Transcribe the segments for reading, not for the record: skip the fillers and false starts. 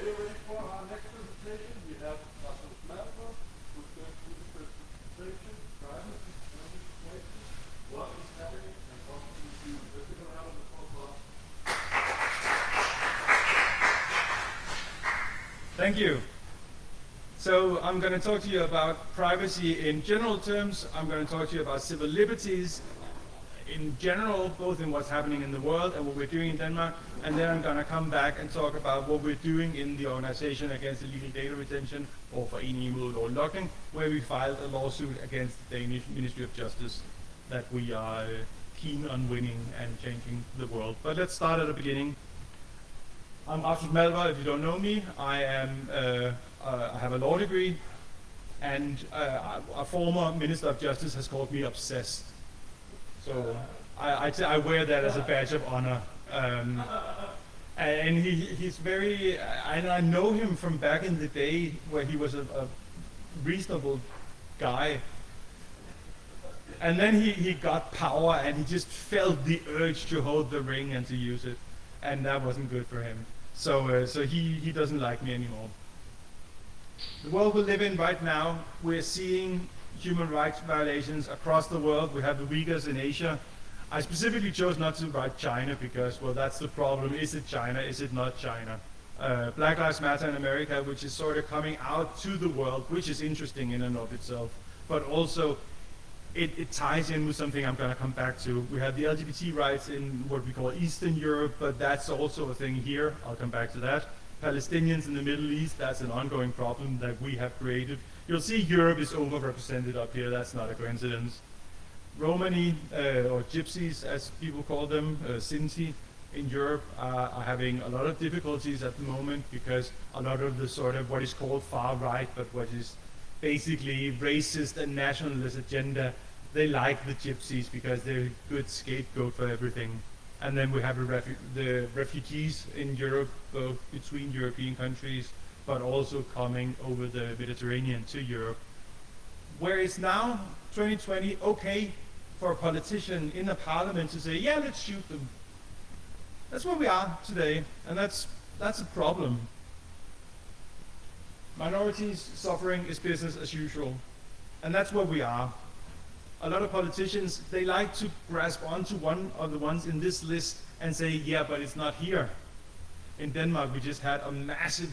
getting ready for our next presentation. We have Rasmus Malver, who's going to do the presentation, privacy, what is happening, and talking with you. Let's take a round of applause for us. Thank you. So I'm going to talk to you about privacy in general terms. I'm going to talk to you about civil liberties in general, both in what's happening in the world and what we're doing in Denmark. And then I'm going to come back and talk about what we're doing in the organization against illegal data retention, or for imod logging, where we filed a lawsuit against the Danish Ministry of Justice that we are keen on winning and changing the world. But let's start at the beginning. I'm Rasmus Malver. If you don't know me, I have a law degree, and a former Minister of Justice has called me obsessed. So I wear that as a badge of honor. And he's very, and I know him from back in the day where he was a reasonable guy. And then he got power, and he just felt the urge to hold the ring and to use it. And that wasn't good for him. So he doesn't like me anymore. The world we live in right now, we're seeing human rights violations across the world. We have the Uyghurs in Asia. I specifically chose not to write China because, well, that's the problem. Is it China? Is it not China? Black Lives Matter in America, which is sort of coming out to the world, which is interesting in and of itself. But also, it ties in with something I'm going to come back to. We have the LGBT rights in what we call Eastern Europe, but that's also a thing here. I'll come back to that. Palestinians in the Middle East, that's an ongoing problem that we have created. You'll see Europe is overrepresented up here. That's not a coincidence. Romani, or Gypsies, as people call them, Sinti, in Europe are having a lot of difficulties at the moment because a lot of the sort of what is called far right, but what is basically racist and nationalist agenda, they like the Gypsies because they're a good scapegoat for everything. And then we have the refugees in Europe, both between European countries, but also coming over the Mediterranean to Europe, where it's now, 2020, okay for a politician in a parliament to say, yeah, let's shoot them. That's where we are today, and that's a problem. Minorities suffering is business as usual, and that's where we are. A lot of politicians, they like to grasp onto one of the ones in this list and say, yeah, but it's not here. In Denmark, we just had a massive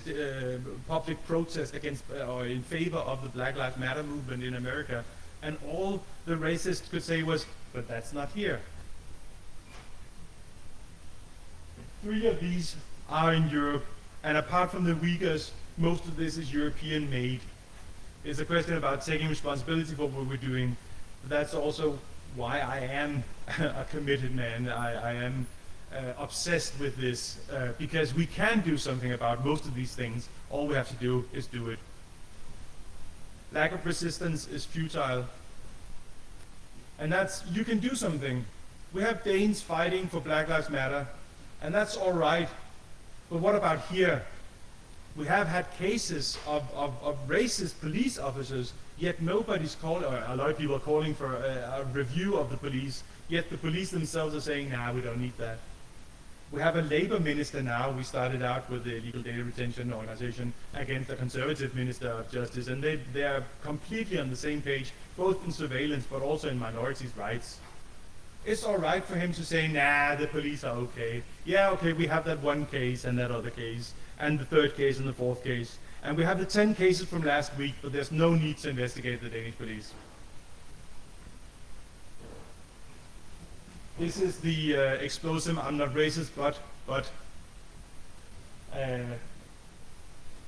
public protest against or in favor of the Black Lives Matter movement in America, and all the racists could say was, but that's not here. 3 of these are in Europe, and apart from the Uyghurs, most of this is European made. It's a question about taking responsibility for what we're doing. But that's also why I am a committed man. I am obsessed with this because we can do something about most of these things. All we have to do is do it. Lack of resistance is futile. And that's, you can do something. We have Danes fighting for Black Lives Matter, and that's all right. But what about here? We have had cases of racist police officers, yet nobody's called, or a lot of people are calling for a review of the police, yet the police themselves are saying, nah, we don't need that. We have a labor minister now. We started out with the illegal data retention organization against a conservative minister of justice, and they are completely on the same page, both in surveillance but also in minorities' rights. It's all right for him to say, nah, the police are okay. Yeah, okay, we have that one case and that other case, and the third case and the fourth case. And we have the 10 cases from last week, but there's no need to investigate the Danish police. This is the explosive, I'm not racist, but. And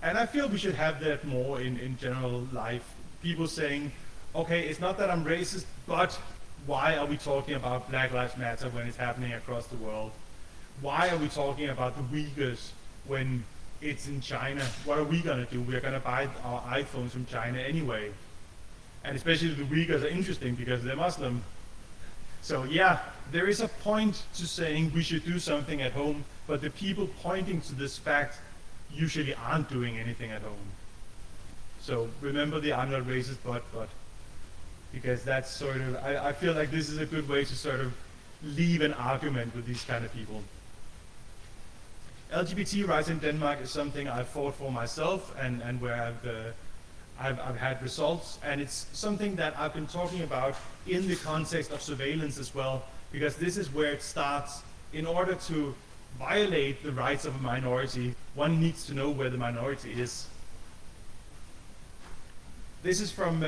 I feel we should have that more in general life. People saying, okay, it's not that I'm racist, but why are we talking about Black Lives Matter when it's happening across the world? Why are we talking about the Uyghurs when it's in China? What are we going to do? We're going to buy our iPhones from China anyway. And especially the Uyghurs are interesting because they're Muslim. So yeah, there is a point to saying we should do something at home, but the people pointing to this fact usually aren't doing anything at home. So remember the I'm not racist, but, because that's sort of, I feel like this is a good way to sort of leave an argument with these kind of people. LGBT rights in Denmark is something I've fought for myself, and where I've had results, and it's something that I've been talking about in the context of surveillance as well, because this is where it starts. In order to violate the rights of a minority, one needs to know where the minority is. This is from,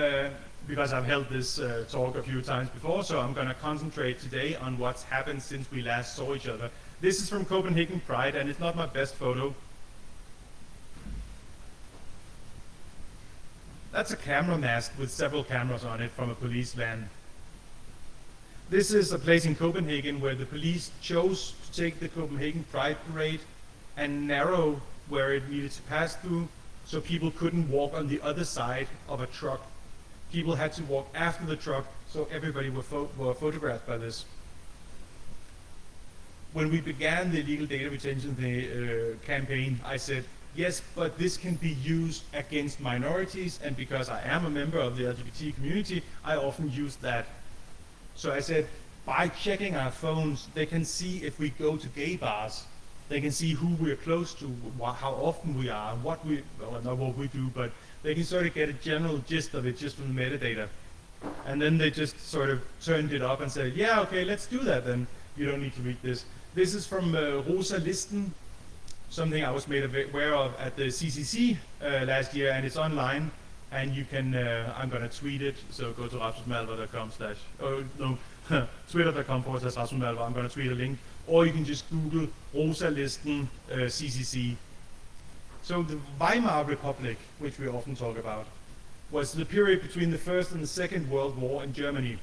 because I've held this talk a few times before, so I'm going to concentrate today on what's happened since we last saw each other. This is from Copenhagen Pride, and it's not my best photo. That's a camera mast with several cameras on it from a police van. This is a place in Copenhagen where the police chose to take the Copenhagen Pride Parade and narrow where it needed to pass through, so people couldn't walk on the other side of a truck. People had to walk after the truck, so everybody were photographed by this. When we began the illegal data retention campaign, I said, yes, but this can be used against minorities, and because I am a member of the LGBT community, I often use that. So I said, by checking our phones, they can see if we go to gay bars. They can see who we're close to, how often we are, what we, well, not what we do, but they can sort of get a general gist of it just from the metadata. And then they just sort of turned it up and said, yeah, okay, let's do that then. You don't need to read this. This is from Rosa Listen, something I was made aware of at the CCC last year, and it's online. And you can, I'm going to tweet it, so go to rasmusmalver.com/ oh no, twitter.com/Rasmus Malver. I'm going to tweet a link. Or you can just Google Rosa Listen CCC. So the Weimar Republic, which we often talk about, was the period between the First and the Second World War in Germany.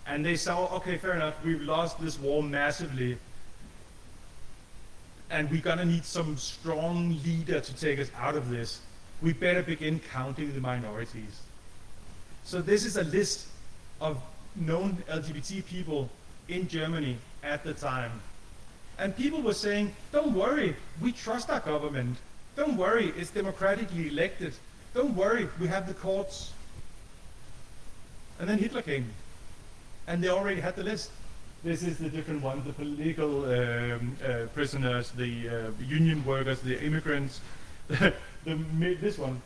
And they saw, okay, fair enough, we've lost this war massively, and we're going to need some strong leader to take us out of this. We better begin counting the minorities. So this is a list of known LGBT people in Germany at the time. And people were saying, don't worry, we trust our government. Don't worry, it's democratically elected. Don't worry, we have the courts. And then Hitler came. And they already had the list. This is the different ones, the political prisoners, the union workers, the immigrants. This one,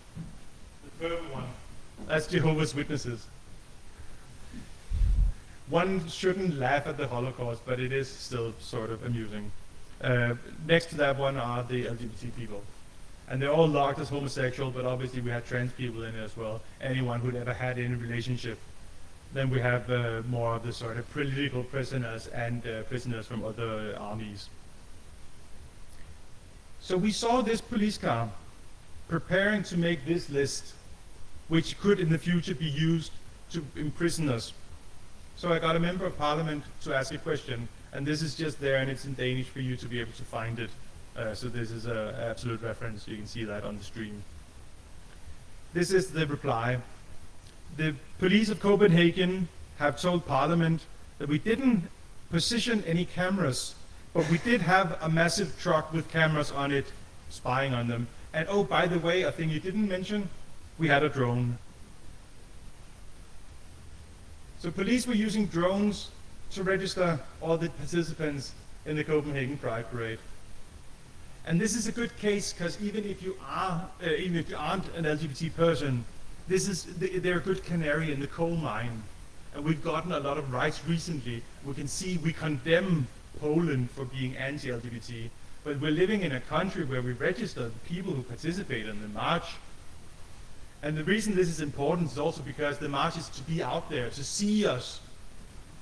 the purple one, that's Jehovah's Witnesses. One shouldn't laugh at the Holocaust, but it is still sort of amusing. Next to that one are the LGBT people. And they're all logged as homosexual, but obviously we had trans people in it as well. Anyone who'd ever had any relationship. Then we have more of the sort of political prisoners and prisoners from other armies. So we saw this police car preparing to make this list, which could in the future be used to imprison us. So I got a member of parliament to ask a question, and this is just there, and it's in Danish for you to be able to find it. So this is an absolute reference. You can see that on the stream. This is the reply. The police of Copenhagen have told parliament that we didn't position any cameras, but we did have a massive truck with cameras on it, spying on them. And oh, by the way, a thing you didn't mention, we had a drone. So police were using drones to register all the participants in the Copenhagen Pride Parade. And this is a good case because even if you aren't an LGBT person, they're a good canary in the coal mine. And we've gotten a lot of rights recently. We can see we condemn Poland for being anti-LGBT, but we're living in a country where we register the people who participate in the march. And the reason this is important is also because the march is to be out there, to see us.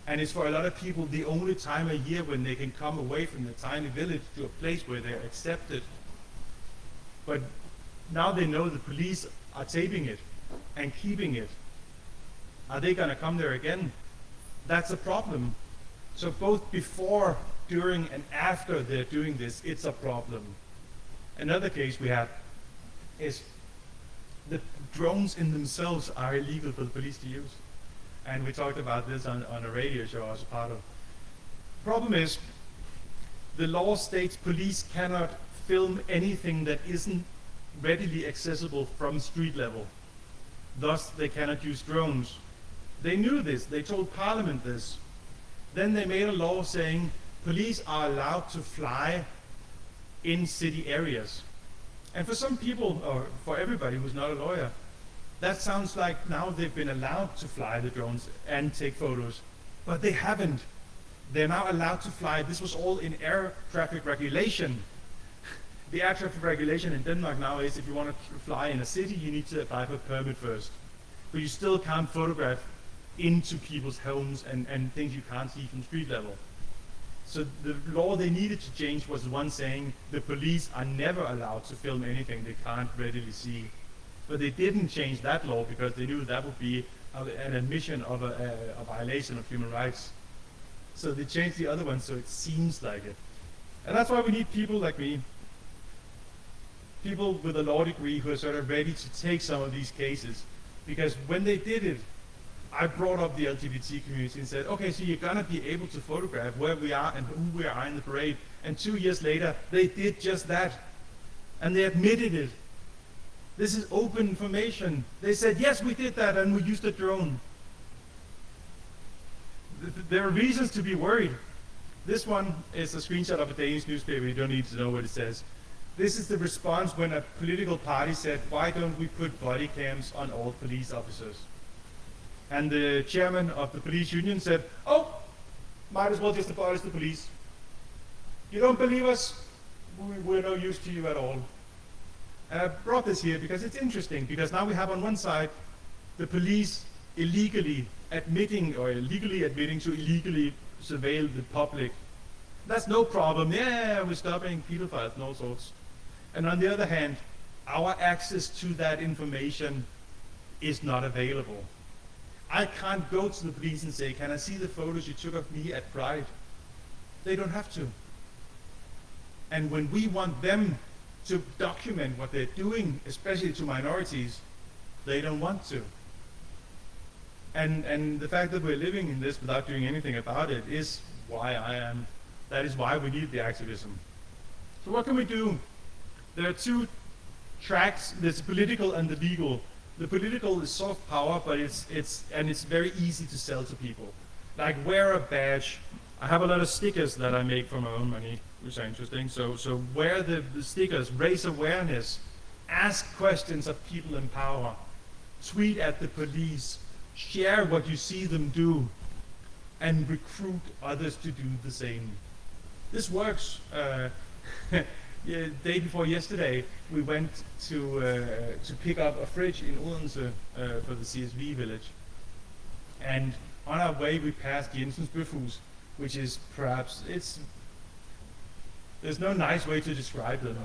And it's for a lot of people the only time a year when they can come away from the tiny village to a place where they're accepted. But now they know the police are taping it and keeping it. Are they going to come there again? That's a problem. So both before, during, and after they're doing this, it's a problem. Another case we have is the drones in themselves are illegal for the police to use. And we talked about this on a radio show as a part of. Problem is, the law states police cannot film anything that isn't readily accessible from street level. Thus, they cannot use drones. They knew this, they told Parliament this. Then they made a law saying police are allowed to fly in city areas. And for some people, or for everybody who's not a lawyer, that sounds like now they've been allowed to fly the drones and take photos, but they haven't. They're now allowed to fly. This was all in air traffic regulation. The air traffic regulation in Denmark now is if you want to fly in a city, you need to apply for a permit first. But you still can't photograph into people's homes and things you can't see from street level. So the law they needed to change was the one saying the police are never allowed to film anything they can't readily see. But they didn't change that law because they knew that would be an admission of a violation of human rights. So they changed the other one so it seems like it. And that's why we need people like me, people with a law degree who are sort of ready to take some of these cases. Because when they did it, I brought up the LGBT community and said, okay, so you're gonna be able to photograph where we are and who we are in the parade. And 2 years later, they did just that. And they admitted it. This is open information. They said, yes, we did that and we used a drone. There are reasons to be worried. This one is a screenshot of a Danish newspaper. You don't need to know what it says. This is the response when a political party said, why don't we put body cams on all police officers? And the chairman of the police union said, oh, might as well just abolish the police. You don't believe us? We're no use to you at all. And I brought this here because it's interesting, because now we have on one side the police illegally admitting to illegally surveil the public. That's no problem. Yeah, we're stopping pedophiles and all sorts. And on the other hand, our access to that information is not available. I can't go to the police and say, can I see the photos you took of me at Pride? They don't have to. And when we want them to document what they're doing, especially to minorities, they don't want to. And the fact that we're living in this without doing anything about it is why that is why we need the activism. So what can we do? There are two tracks, there's political and the legal. The political is soft power, but it's very easy to sell to people. Like wear a badge. I have a lot of stickers that I make for my own money, which are interesting. So wear the stickers, raise awareness, ask questions of people in power, tweet at the police, share what you see them do, and recruit others to do the same. This works. Day before yesterday, we went to pick up a fridge in Odense for the CSV village. And on our way, we passed Jensen's Bøfhus, which is perhaps, there's no nice way to describe them.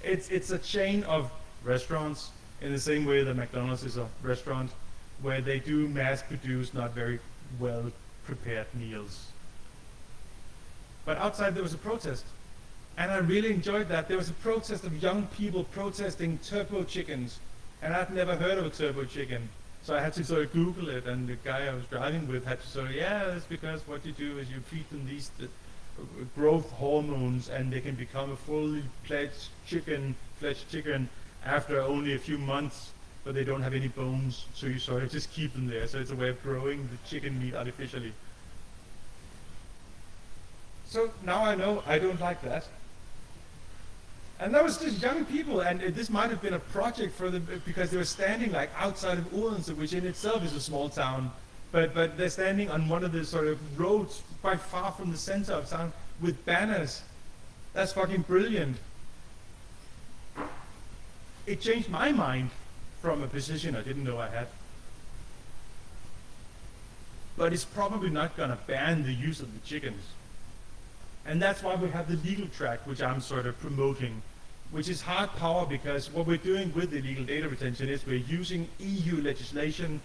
It's a chain of restaurants in the same way that McDonald's is a restaurant, where they do mass-produce, not very well-prepared meals. But outside there was a protest. And I really enjoyed that. There was a protest of young people protesting turbo chickens. And I'd never heard of a turbo chicken. So I had to sort of Google it, and the guy I was driving with had to sort of, yeah, that's because what you do is you feed them these growth hormones, and they can become a fully fledged chicken after only a few months, but they don't have any bones. So you sort of just keep them there. So it's a way of growing the chicken meat artificially. So now I know I don't like that. And that was just young people, and this might have been a project for them because they were standing like outside of Odense, which in itself is a small town, but they're standing on one of the sort of roads quite far from the center of town with banners. That's fucking brilliant. It changed my mind from a position I didn't know I had. But it's probably not gonna ban the use of the chickens. And that's why we have the legal track, which I'm sort of promoting, which is hard power, because what we're doing with the illegal data retention is we're using EU legislation,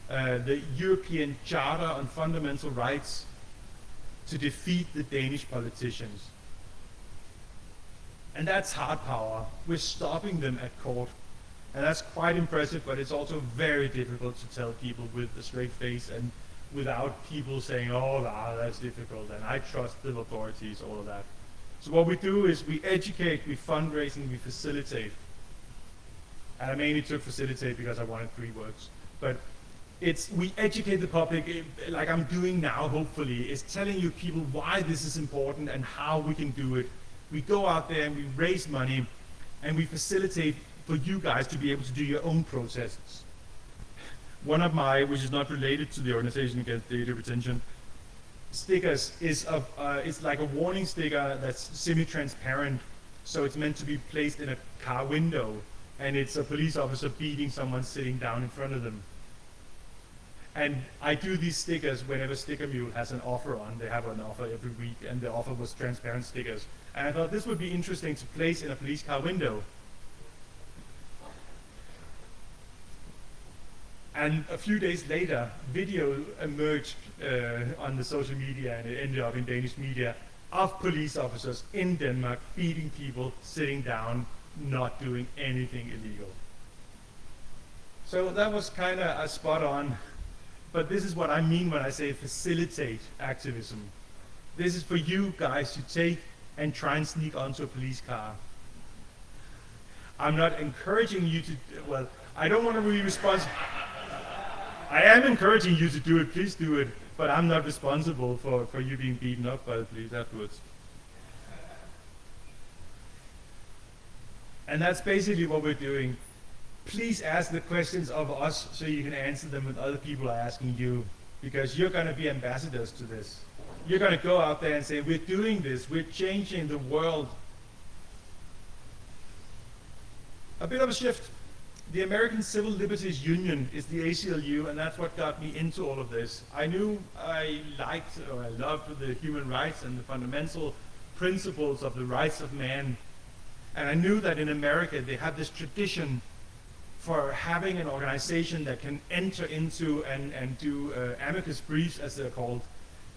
the European Charter on Fundamental Rights, to defeat the Danish politicians. And that's hard power. We're stopping them at court. And that's quite impressive, but it's also very difficult to tell people with a straight face and without people saying, oh, that's difficult, and I trust the authorities, all of that. So what we do is we educate, we fundraising, we facilitate. And I mainly took facilitate because I wanted 3 words. But we educate the public, like I'm doing now, hopefully, is telling you people why this is important and how we can do it. We go out there and we raise money, and we facilitate for you guys to be able to do your own protests. One of my, which is not related to the Organization Against Data Retention, stickers is it's like a warning sticker that's semi-transparent, so it's meant to be placed in a car window, and it's a police officer beating someone sitting down in front of them. And I do these stickers whenever Sticker Mule has an offer on. They have an offer every week, and the offer was transparent stickers. And I thought this would be interesting to place in a police car window. And a few days later, video emerged on the social media, and it ended up in Danish media, of police officers in Denmark beating people sitting down, not doing anything illegal. So that was kind of a spot on. But this is what I mean when I say facilitate activism. This is for you guys to take and try and sneak onto a police car. I'm not encouraging you to, well, I don't want to be responsible. I am encouraging you to do it, please do it, but I'm not responsible for you being beaten up by the police afterwards. And that's basically what we're doing. Please ask the questions of us so you can answer them when other people are asking you, because you're going to be ambassadors to this. You're going to go out there and say, we're doing this, we're changing the world. A bit of a shift. The American Civil Liberties Union is the ACLU, and that's what got me into all of this. I knew I liked, or I loved the human rights and the fundamental principles of the rights of man. And I knew that in America they have this tradition for having an organization that can enter into and do amicus briefs, as they're called,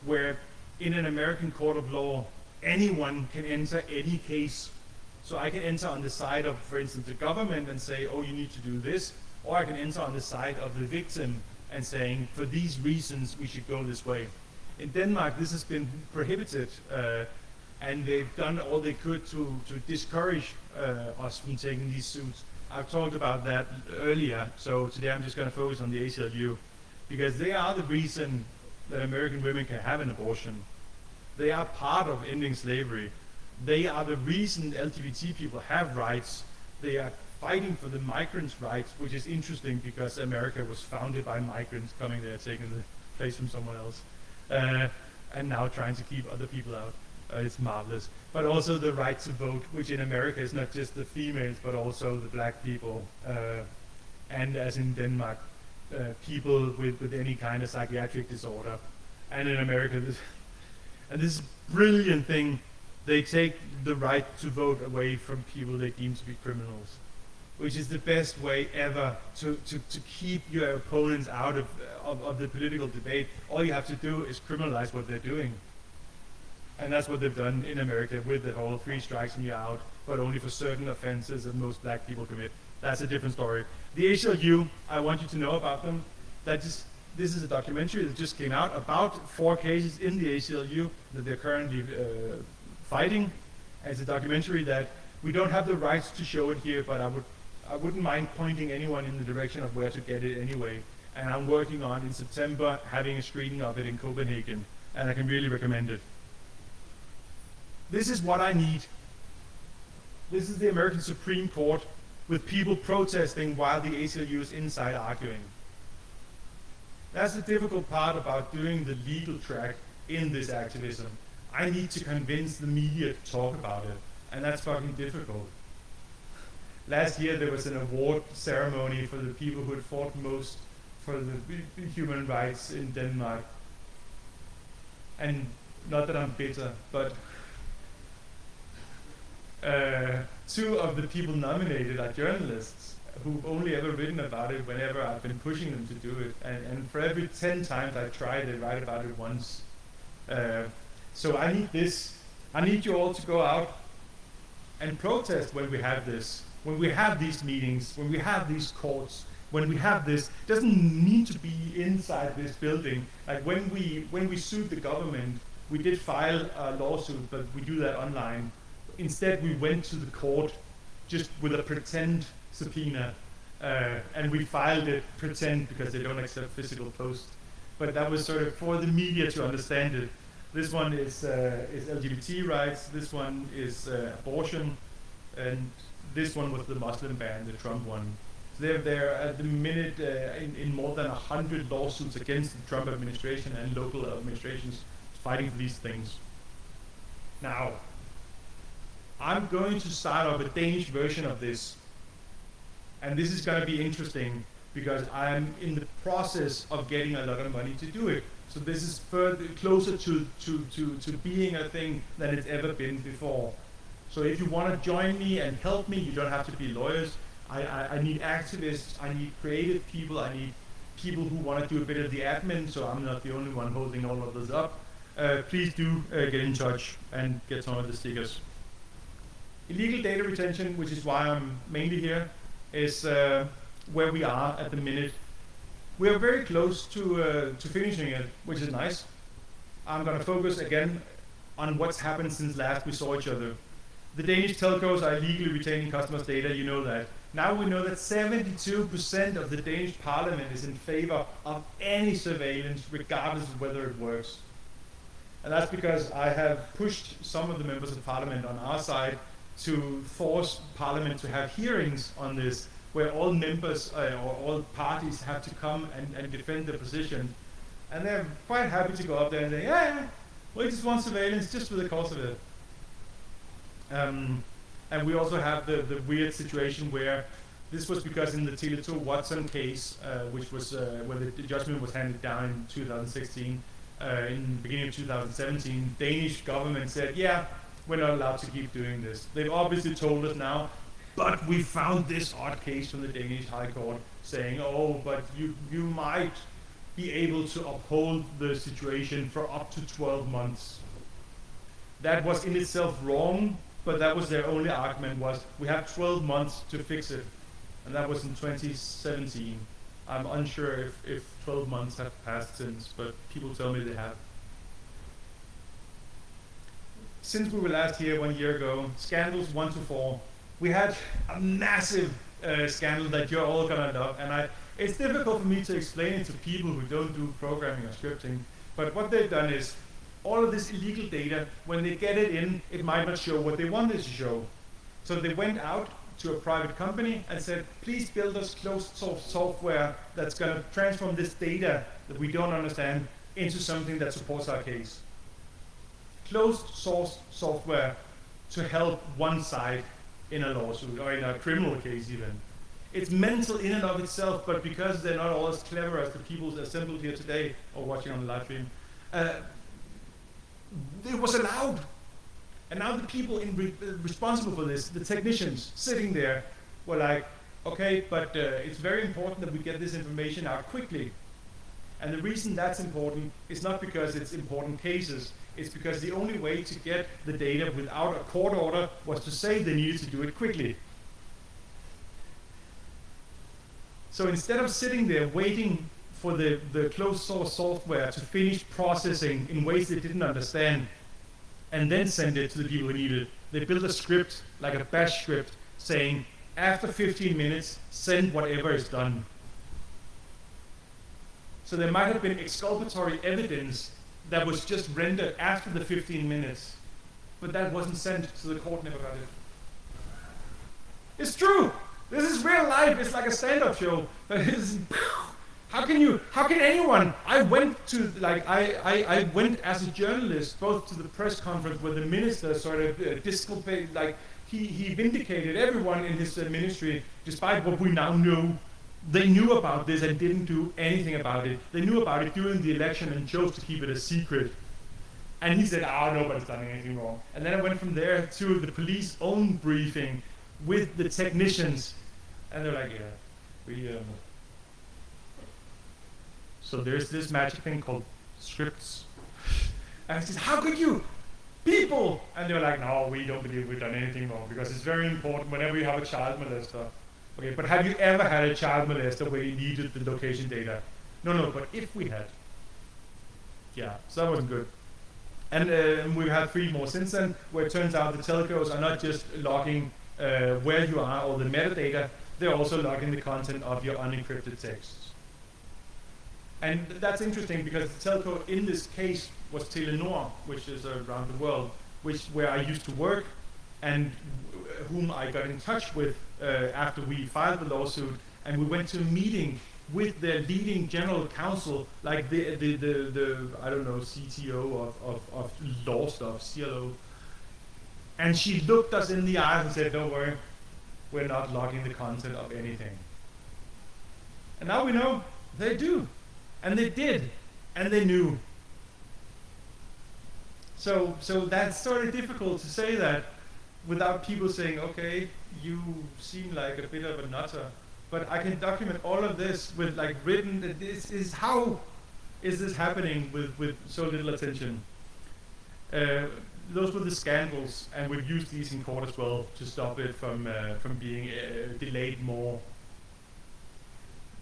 where in an American court of law, anyone can enter any case. So I can enter on the side of, for instance, the government and say, oh, you need to do this, or I can enter on the side of the victim and saying, for these reasons, we should go this way. In Denmark, this has been prohibited, and they've done all they could to discourage us from taking these suits. I've talked about that earlier, so today I'm just going to focus on the ACLU, because they are the reason that American women can have an abortion. They are part of ending slavery. They are the reason LGBT people have rights. They are fighting for the migrants' rights, which is interesting because America was founded by migrants coming there, taking the place from someone else, and now trying to keep other people out. It's marvelous. But also the right to vote, which in America is not just the females, but also the black people. And as in Denmark, people with any kind of psychiatric disorder. And in America, this brilliant thing, they take the right to vote away from people they deem to be criminals, which is the best way ever to keep your opponents out of the political debate. All you have to do is criminalize what they're doing. And that's what they've done in America with the whole 3 strikes and you're out, but only for certain offenses that most black people commit. That's a different story. The ACLU, I want you to know about them. This is a documentary that just came out about 4 cases in the ACLU that they're currently fighting. And it's a documentary that we don't have the rights to show it here, but I wouldn't mind pointing anyone in the direction of where to get it anyway. And I'm working on, in September, having a screening of it in Copenhagen, and I can really recommend it. This is what I need. This is the American Supreme Court with people protesting while the ACLU is inside arguing. That's the difficult part about doing the legal track in this activism. I need to convince the media to talk about it, and that's fucking difficult. Last year there was an award ceremony for the people who had fought most for the human rights in Denmark. And not that I'm bitter, but 2 of the people nominated are journalists who've only ever written about it whenever I've been pushing them to do it. And for every 10 times I try, they write about it once. So I need this. I need you all to go out and protest when we have this, when we have these meetings, when we have these courts, when we have this. It doesn't need to be inside this building. Like when we sued the government, we did file a lawsuit, but we do that online. Instead, we went to the court just with a pretend subpoena and we filed it pretend because they don't accept physical post. But that was sort of for the media to understand it. This one is LGBT rights. This one is abortion, and this one was the Muslim ban, the Trump one. So they're at the minute in more than 100 lawsuits against the Trump administration and local administrations fighting for these things. Now, I'm going to start up a Danish version of this. And this is going to be interesting because I'm in the process of getting a lot of money to do it. So this is further closer to being a thing than it's ever been before. So if you want to join me and help me, you don't have to be lawyers. I need activists, I need creative people, I need people who want to do a bit of the admin, so I'm not the only one holding all of this up. Please do get in touch and get some of the stickers. Illegal data retention, which is why I'm mainly here, is where we are at the minute. We are very close to finishing it, which is nice. I'm going to focus again on what's happened since last we saw each other. The Danish telcos are illegally retaining customers' data, you know that. Now we know that 72% of the Danish parliament is in favor of any surveillance, regardless of whether it works. And that's because I have pushed some of the members of parliament on our side to force parliament to have hearings on this, where all members or all parties have to come and defend their position. And they're quite happy to go up there and say, yeah, we just want surveillance just for the cost of it. And we also have the weird situation where this was because in the Tele2 Watson case, which was where the judgment was handed down in 2016, in the beginning of 2017, Danish government said, yeah, we're not allowed to keep doing this. They've obviously told us now, but we found this odd case from the Danish High Court saying, oh, but you might be able to uphold the situation for up to 12 months. That was in itself wrong, but that was their only argument, was we have 12 months to fix it. And that was in 2017. I'm unsure if 12 months have passed since, but people tell me they have. Since we were last here 1 year ago, scandals 1 to 4, we had a massive scandal that you're all gonna love, and it's difficult for me to explain it to people who don't do programming or scripting, but what they've done is, all of this illegal data, when they get it in, it might not show what they wanted to show. So they went out to a private company and said, please build us closed source software that's going to transform this data that we don't understand into something that supports our case. Closed source software to help one side in a lawsuit or in a criminal case even. It's mental in and of itself, but because they're not all as clever as the people assembled here today or watching on the live stream, it was allowed. And now the people responsible for this, the technicians sitting there, were like, okay, but it's very important that we get this information out quickly. And the reason that's important is not because it's important cases, it's because the only way to get the data without a court order was to say they needed to do it quickly. So instead of sitting there waiting for the closed source software to finish processing in ways they didn't understand and then send it to the people who need it, they built a script, like a bash script, saying, after 15 minutes, send whatever is done. So there might have been exculpatory evidence that was just rendered after the 15 minutes, but that wasn't sent, so the court never got it. It's true! This is real life, it's like a stand-up show. How can anyone? I went as a journalist, both to the press conference where the minister sort of disculpated, like he vindicated everyone in his ministry, despite what we now know. They knew about this and didn't do anything about it. They knew about it during the election and chose to keep it a secret. And he said, nobody's done anything wrong. And then I went from there to the police own briefing with the technicians. And they're like, So there's this magic thing called scripts. And I said, how could you? People! And they're like, no, we don't believe we've done anything wrong because it's very important whenever you have a child molester. Okay, but have you ever had a child molester where you needed the location data? No, but if we had. Yeah, so that wasn't good. And we've had 3 more since then, where it turns out the telcos are not just logging where you are or the metadata, they're also logging the content of your unencrypted texts. And that's interesting because the telco in this case was Telenor, which is around the world, where I used to work, and whom I got in touch with after we filed the lawsuit, and we went to a meeting with their leading general counsel, like the I don't know, CTO of law stuff, CLO. And she looked us in the eyes and said, "Don't worry, we're not logging the content of anything." And now we know they do. And they did. And they knew. So that's sort of difficult to say that without people saying, okay, you seem like a bit of a nutter. But I can document all of this with like written, that this is how is this happening with so little attention. Those were the scandals, and we've used these in court as well to stop it from being delayed more.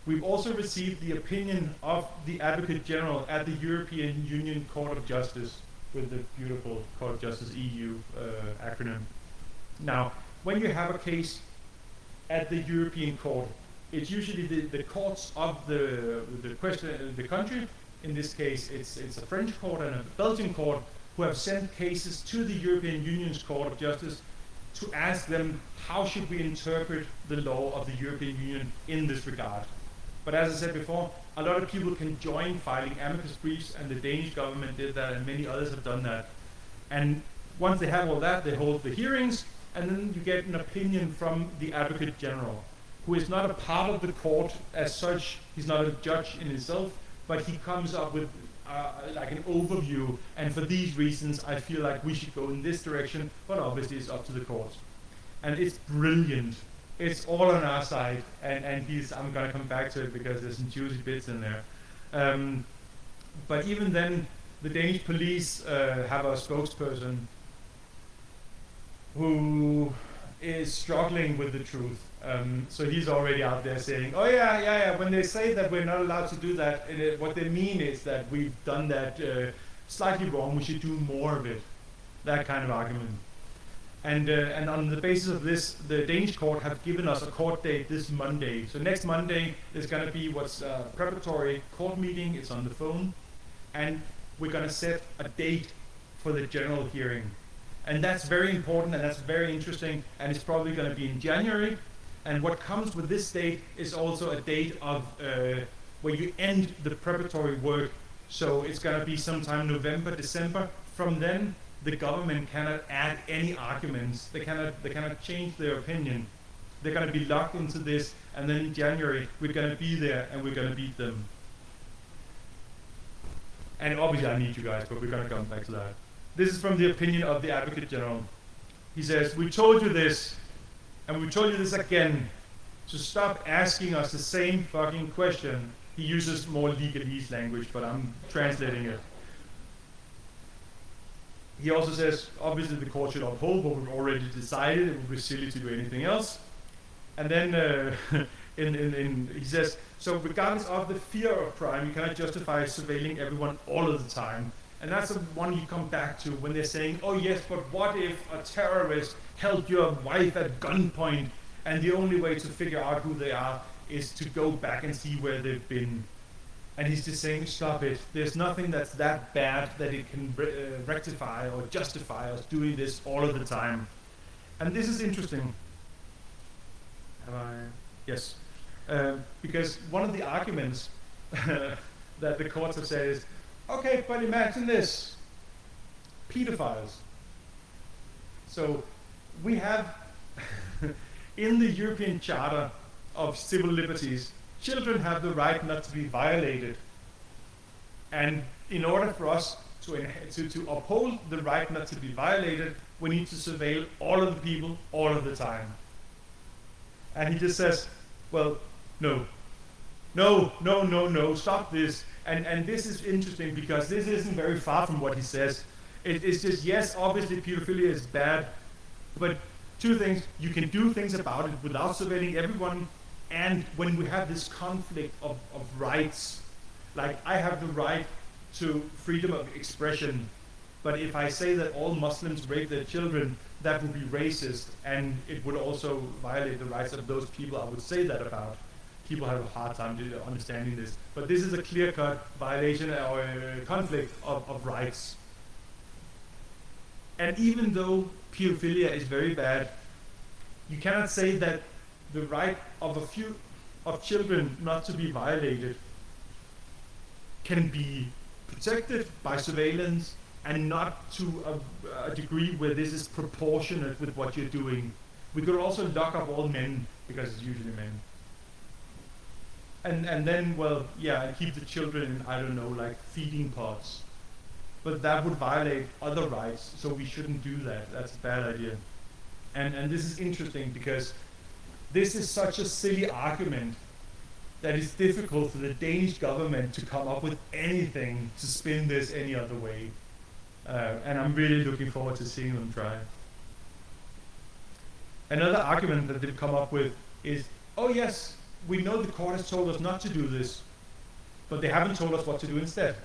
We've also received the opinion of the Advocate General at the European Union Court of Justice, with the beautiful Court of Justice EU acronym. Now, when you have a case at the European Court, it's usually the courts of the country. In this case, it's a French court and a Belgian court who have sent cases to the European Union's Court of Justice to ask them how should we interpret the law of the European Union in this regard. But as I said before, a lot of people can join filing amicus briefs, and the Danish government did that, and many others have done that. And once they have all that, they hold the hearings, and then you get an opinion from the Advocate General, who is not a part of the court as such. He's not a judge in himself, but he comes up with like an overview, and for these reasons I feel like we should go in this direction, but obviously it's up to the court. And it's brilliant. It's all on our side, and I'm going to come back to it because there's some juicy bits in there. But even then, the Danish police have a spokesperson who is struggling with the truth. So he's already out there saying, oh yeah, when they say that we're not allowed to do that, what they mean is that we've done that slightly wrong, we should do more of it. That kind of argument. And on the basis of this, the Danish court have given us a court date this Monday. So next Monday, there's going to be what's a preparatory court meeting. It's on the phone. And we're going to set a date for the general hearing. And that's very important, and that's very interesting. And it's probably going to be in January. And what comes with this date is also a date of where you end the preparatory work. So it's going to be sometime November, December. From then, the government cannot add any arguments. They cannot change their opinion. They're going to be locked into this, and then in January we're going to be there and we're going to beat them. And obviously I need you guys, but we're going to come back to that. This is from the opinion of the Advocate General. He says, we told you this, and we told you this again, to stop asking us the same fucking question. He uses more legalese language, but I'm translating it. He also says, obviously the court should uphold what we've already decided. It would be silly to do anything else. And then he says, so regardless of the fear of crime, you cannot justify surveilling everyone all of the time. And that's the one you come back to when they're saying, oh yes, but what if a terrorist held your wife at gunpoint, and the only way to figure out who they are is to go back and see where they've been. And he's just saying, stop it. There's nothing that's that bad that it can rectify or justify us doing this all of the time. And this is interesting. Yes. Because one of the arguments that the courts have said is, okay, but imagine this. Pedophiles. So we have, in the European Charter of Civil Liberties, children have the right not to be violated. And in order for us to uphold the right not to be violated, we need to surveil all of the people all of the time. And he just says, well, no, stop this. And this is interesting because this isn't very far from what he says. It's just, yes, obviously pedophilia is bad, but two things, you can do things about it without surveilling everyone. And when we have this conflict of rights, like I have the right to freedom of expression, But if I say that all Muslims rape their children, that would be racist, and it would also violate the rights of those people I would say that about. People have a hard time understanding this. But this is a clear-cut violation or conflict of rights. And even though pedophilia is very bad, you cannot say that the right of a few of children not to be violated can be protected by surveillance and not to a degree where this is proportionate with what you're doing. We could also lock up all men, because it's usually men. And then, well, yeah, keep the children in, I don't know, like feeding pods. But that would violate other rights, so we shouldn't do that. That's a bad idea. And this is interesting because this is such a silly argument that it's difficult for the Danish government to come up with anything to spin this any other way. And I'm really looking forward to seeing them try. Another argument that they've come up with is, oh yes, we know the court has told us not to do this, but they haven't told us what to do instead.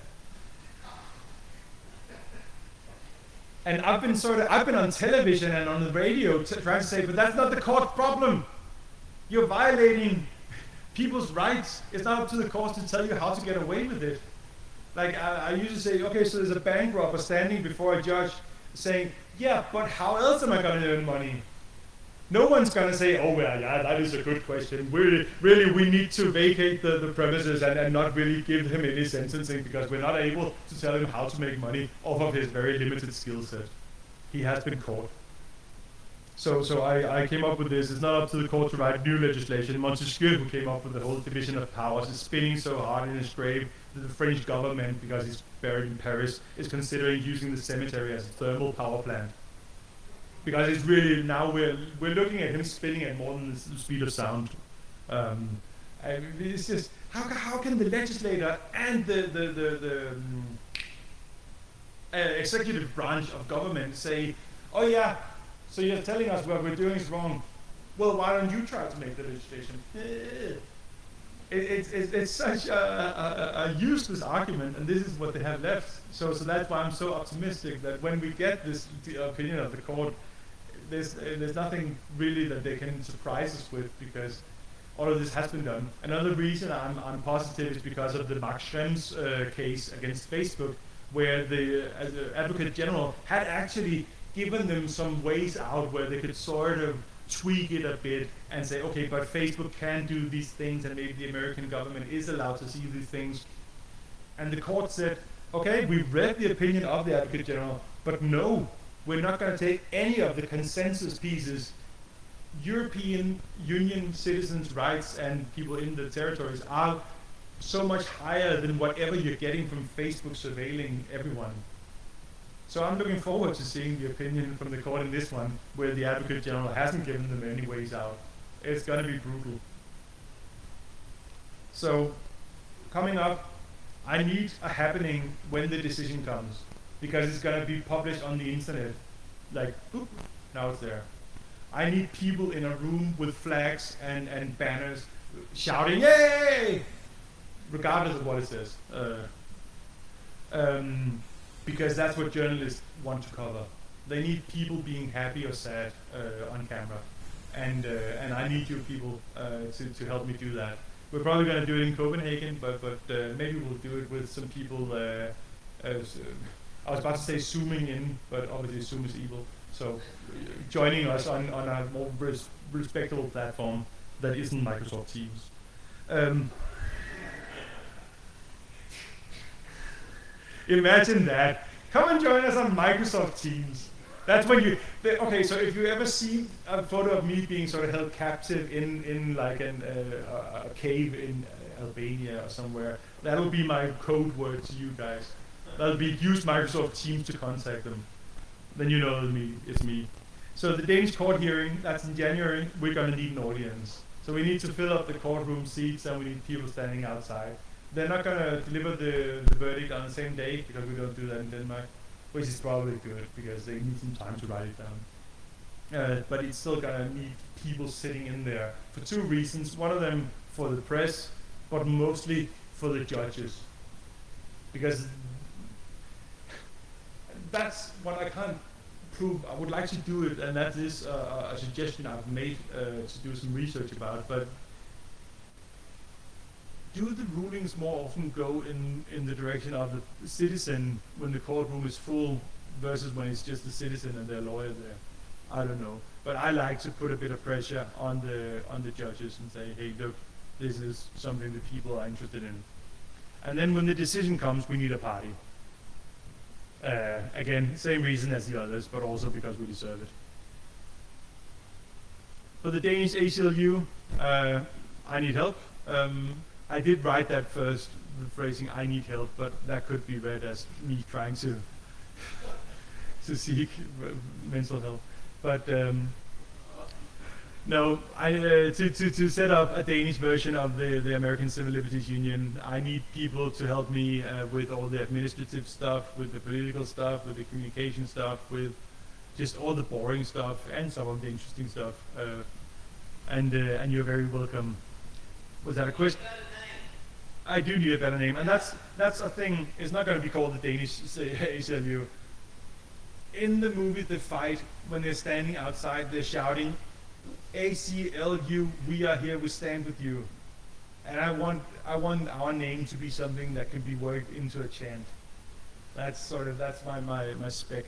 And I've been on television and on the radio trying to say, but that's not the court's problem. You're violating people's rights. It's not up to the courts to tell you how to get away with it. Like I usually say, okay, so there's a bank robber standing before a judge saying, yeah, but how else am I going to earn money? No one's going to say, oh, well, yeah, that is a good question. Really, we need to vacate the premises and not really give him any sentencing because we're not able to tell him how to make money off of his very limited skill set. He has been caught. So I came up with this. It's not up to the court to write new legislation. Montesquieu, who came up with the whole division of powers, is spinning so hard in his grave that the French government, because he's buried in Paris, is considering using the cemetery as a thermal power plant. Because it's really, now we're looking at him spinning at more than the speed of sound. And it's just, how can the legislator and the executive branch of government say, oh yeah, so you're telling us what we're doing is wrong. Well, why don't you try to make the legislation? It's such a useless argument, and this is what they have left. So that's why I'm so optimistic that when we get this opinion of the court, there's nothing really that they can surprise us with, because all of this has been done. Another reason I'm positive is because of the Max Schrems case against Facebook, where the Advocate General had actually given them some ways out where they could sort of tweak it a bit and say, okay, but Facebook can do these things and maybe the American government is allowed to see these things. And the court said, okay, we've read the opinion of the Advocate General, but no, we're not going to take any of the consensus pieces. European Union citizens' rights and people in the territories are so much higher than whatever you're getting from Facebook surveilling everyone. So I'm looking forward to seeing the opinion from the court in this one, where the Advocate General hasn't given them any ways out. It's going to be brutal. So, coming up, I need a happening when the decision comes, because it's going to be published on the internet. Like, boop, now it's there. I need people in a room with flags and banners shouting, yay! Regardless of what it says. Because that's what journalists want to cover. They need people being happy or sad on camera. And I need you people to help me do that. We're probably going to do it in Copenhagen, but maybe we'll do it with some people. I was about to say zooming in, but obviously Zoom is evil. So joining us on a more respectable platform that isn't Microsoft Teams. Imagine that. Come and join us on Microsoft Teams. That's when you... Okay, so if you ever see a photo of me being sort of held captive in like a cave in Albania or somewhere, that'll be my code word to you guys. That'll be use Microsoft Teams to contact them. Then you know it's me. So the Danish court hearing, that's in January, we're going to need an audience. So we need to fill up the courtroom seats and we need people standing outside. They're not going to deliver the verdict on the same day, because we don't do that in Denmark, which is probably good because they need some time to write it down. But it's still going to need people sitting in there for two reasons. One of them for the press, but mostly for the judges. Because that's what I can't prove. I would like to do it, and that is a suggestion I've made to do some research about. But do the rulings more often go in the direction of the citizen when the courtroom is full versus when it's just the citizen and their lawyer there? I don't know. But I like to put a bit of pressure on the judges and say, hey, look, this is something that people are interested in. And then when the decision comes, we need a party. Again, same reason as the others, but also because we deserve it. For the Danish ACLU, I need help. I did write that first, the phrasing "I need help," but that could be read as me trying to seek mental help. But no, to set up a Danish version of the American Civil Liberties Union, I need people to help me with all the administrative stuff, with the political stuff, with the communication stuff, with just all the boring stuff and some of the interesting stuff. And you're very welcome. Was that a question? I do need a better name, and that's a thing. It's not going to be called the Danish ACLU. In the movie The Fight, when they're standing outside, they're shouting, ACLU, we are here, we stand with you. And I want our name to be something that can be worked into a chant. That's my spec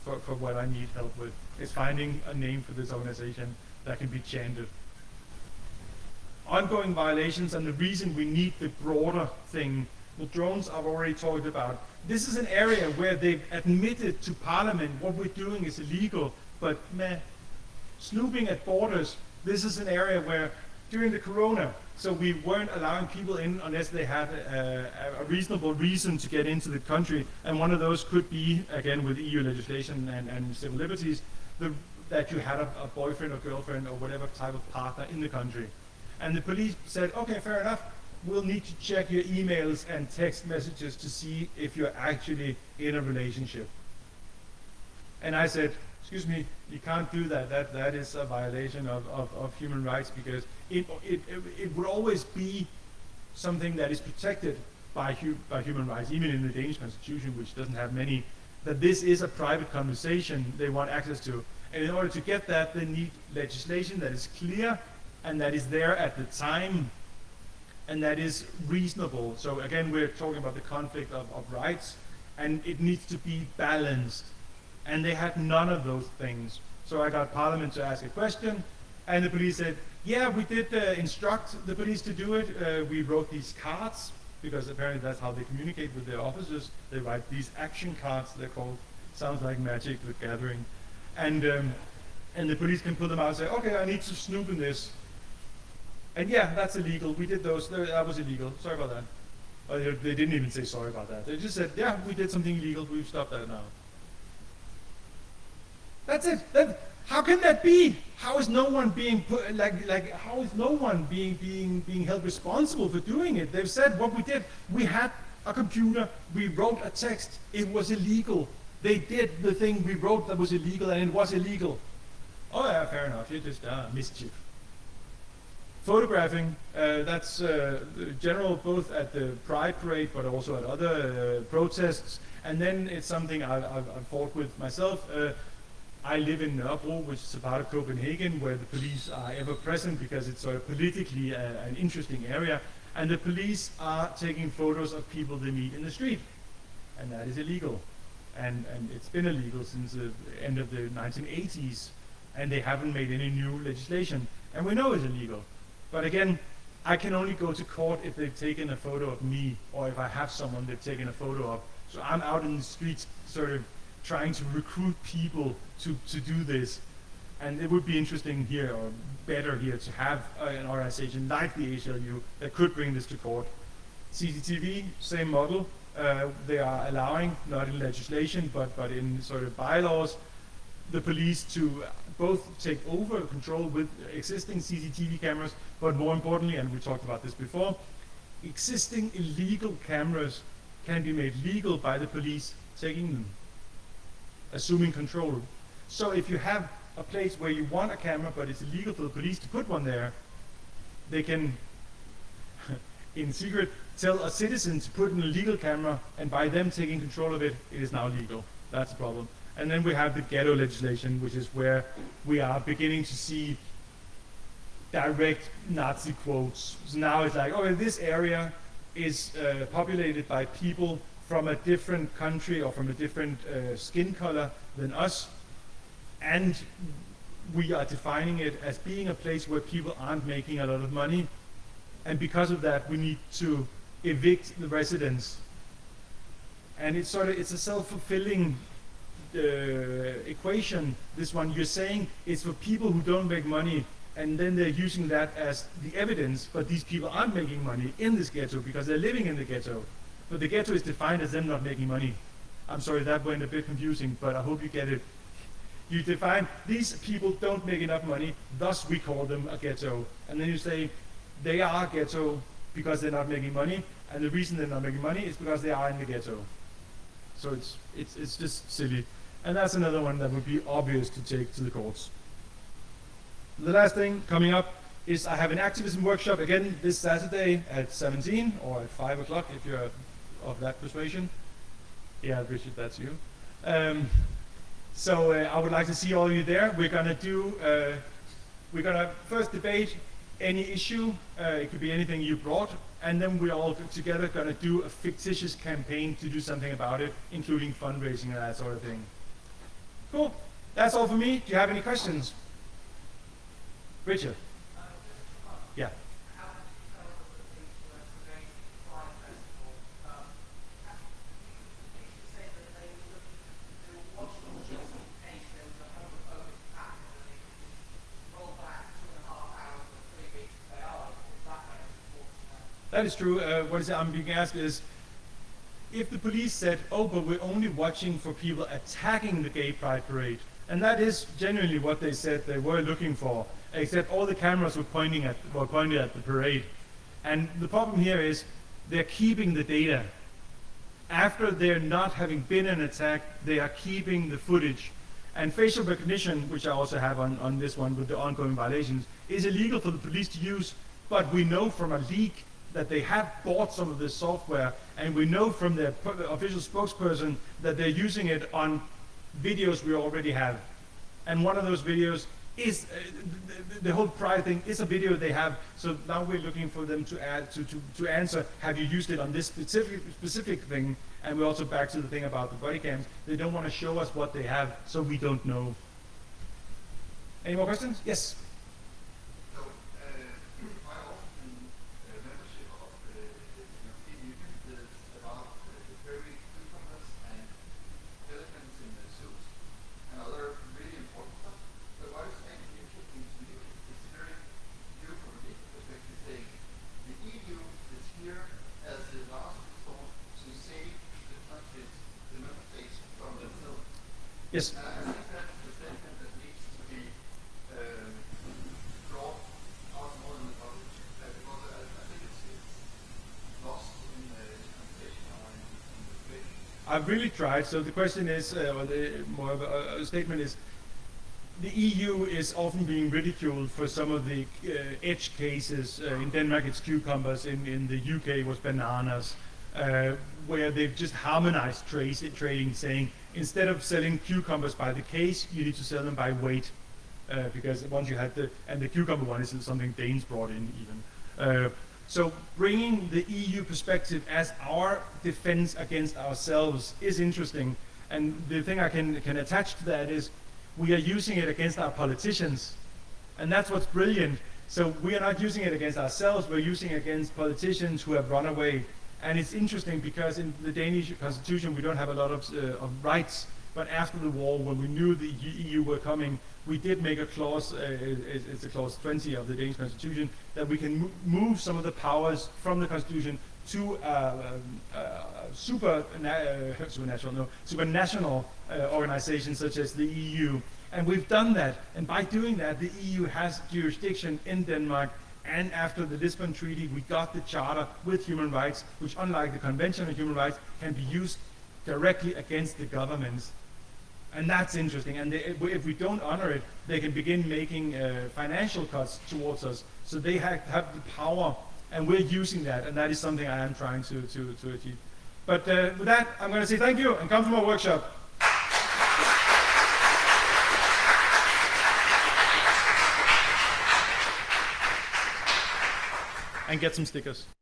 for what I need help with, is finding a name for this organization that can be chanted. Ongoing violations, and the reason we need the broader thing, the drones I've already talked about. This is an area where they've admitted to Parliament what we're doing is illegal, but meh. Snooping at borders, this is an area where during the corona, so we weren't allowing people in unless they had a reasonable reason to get into the country, and one of those could be, again with EU legislation and civil liberties, that you had a boyfriend or girlfriend or whatever type of partner in the country. And the police said, okay, fair enough, we'll need to check your emails and text messages to see if you're actually in a relationship. And I said, excuse me, you can't do that. That is a violation of human rights, because it would always be something that is protected by human rights, even in the Danish constitution, which doesn't have many, that this is a private conversation they want access to. And in order to get that, they need legislation that is clear and that is there at the time and that is reasonable. So again, we're talking about the conflict of rights, and it needs to be balanced. And they had none of those things. So I got Parliament to ask a question, and the police said, yeah, we did instruct the police to do it. We wrote these cards, because apparently that's how they communicate with their officers. They write these action cards, they're called. Sounds like Magic the Gathering. And the police can pull them out and say, okay, I need to snoop in this. And yeah, that's illegal. We did those. That was illegal. Sorry about that. They didn't even say sorry about that. They just said, yeah, we did something illegal. We've stopped that now. That's it. How can that be? How is no one being put, how is no one being held responsible for doing it? They've said what we did. We had a computer. We wrote a text. It was illegal. They did the thing we wrote that was illegal, and it was illegal. Oh yeah, fair enough. You're just mischief. Photographing, that's general both at the Pride Parade but also at other protests. And then it's something I've fought with myself. I live in Nørrebro, which is a part of Copenhagen, where the police are ever present because it's sort of politically an interesting area. And the police are taking photos of people they meet in the street. And that is illegal. And it's been illegal since the end of the 1980s. And they haven't made any new legislation. And we know it's illegal. But again, I can only go to court if they've taken a photo of me, or if I have someone they've taken a photo of. So I'm out in the streets sort of trying to recruit people to do this. And it would be interesting here, or better here, to have an organization like the ACLU that could bring this to court. CCTV, same model. They are allowing, not in legislation, but in sort of bylaws, the police to both take over control with existing CCTV cameras, but more importantly, and we talked about this before, existing illegal cameras can be made legal by the police taking them, assuming control. So if you have a place where you want a camera, but it's illegal for the police to put one there, they can, in secret, tell a citizen to put an illegal camera, and by them taking control of it, it is now legal. That's a problem. And then we have the ghetto legislation, which is where we are beginning to see direct Nazi quotes. So now it's like, oh, this area is populated by people from a different country or from a different skin color than us, and we are defining it as being a place where people aren't making a lot of money, and because of that we need to evict the residents. And it's a self-fulfilling equation, this one. You're saying it's for people who don't make money, and then they're using that as the evidence, but these people aren't making money in this ghetto because they're living in the ghetto. But the ghetto is defined as them not making money. I'm sorry, that went a bit confusing, but I hope you get it. You define these people don't make enough money, thus we call them a ghetto. And then you say they are a ghetto because they're not making money, and the reason they're not making money is because they are in the ghetto. So it's just silly. And that's another one that would be obvious to take to the courts. The last thing coming up is I have an activism workshop again this Saturday at 17 or at 5 o'clock if you're of that persuasion. Yeah, Richard, that's you. So I would like to see all of you there. We're gonna first debate any issue. It could be anything you brought, and then we're all together gonna do a fictitious campaign to do something about it, including fundraising and that sort of thing. Cool. That's all for me. Do you have any questions? Richard. Yeah. That is true. What I'm being asked is, if the police said, oh, but we're only watching for people attacking the gay pride parade, and that is genuinely what they said they were looking for, except all the cameras were pointed at the parade. And the problem here is they're keeping the data. After they're not having been an attack, they are keeping the footage. And facial recognition, which I also have on this one with the ongoing violations, is illegal for the police to use, but we know from a leak that they have bought some of this software, and we know from their official spokesperson that they're using it on videos we already have. And one of those videos is, the whole pride thing is a video they have, so now we're looking for them to add, to answer, have you used it on this specific thing? And we're also back to the thing about the body cams. They don't want to show us what they have, so we don't know. Any more questions? Yes? Yes. I think that's the statement that needs to be brought out more in the public, because I think it's lost in the translation or in the debate. I've really tried. So the question is, or more of a statement is, the EU is often being ridiculed for some of the edge cases. In Denmark, it's cucumbers. In the UK, it was bananas. Where they've just harmonized trading, saying instead of selling cucumbers by the case, you need to sell them by weight, because once you had the cucumber one is something Danes brought in even. So bringing the EU perspective as our defense against ourselves is interesting, and the thing I can attach to that is we are using it against our politicians, and that's what's brilliant. So we are not using it against ourselves, we're using it against politicians who have run away. And it's interesting because in the Danish constitution we don't have a lot of rights, but after the war, when we knew the EU were coming, we did make a clause, it's a clause 20 of the Danish constitution, that we can move some of the powers from the constitution to supranational organizations such as the EU. And we've done that, and by doing that, the EU has jurisdiction in Denmark. And after the Lisbon Treaty, we got the Charter with human rights, which, unlike the Convention on Human Rights, can be used directly against the governments. And that's interesting. And if we don't honor it, they can begin making financial cuts towards us. So they have the power, and we're using that. And that is something I am trying to achieve. But with that, I'm going to say thank you and come to my workshop. and get some stickers.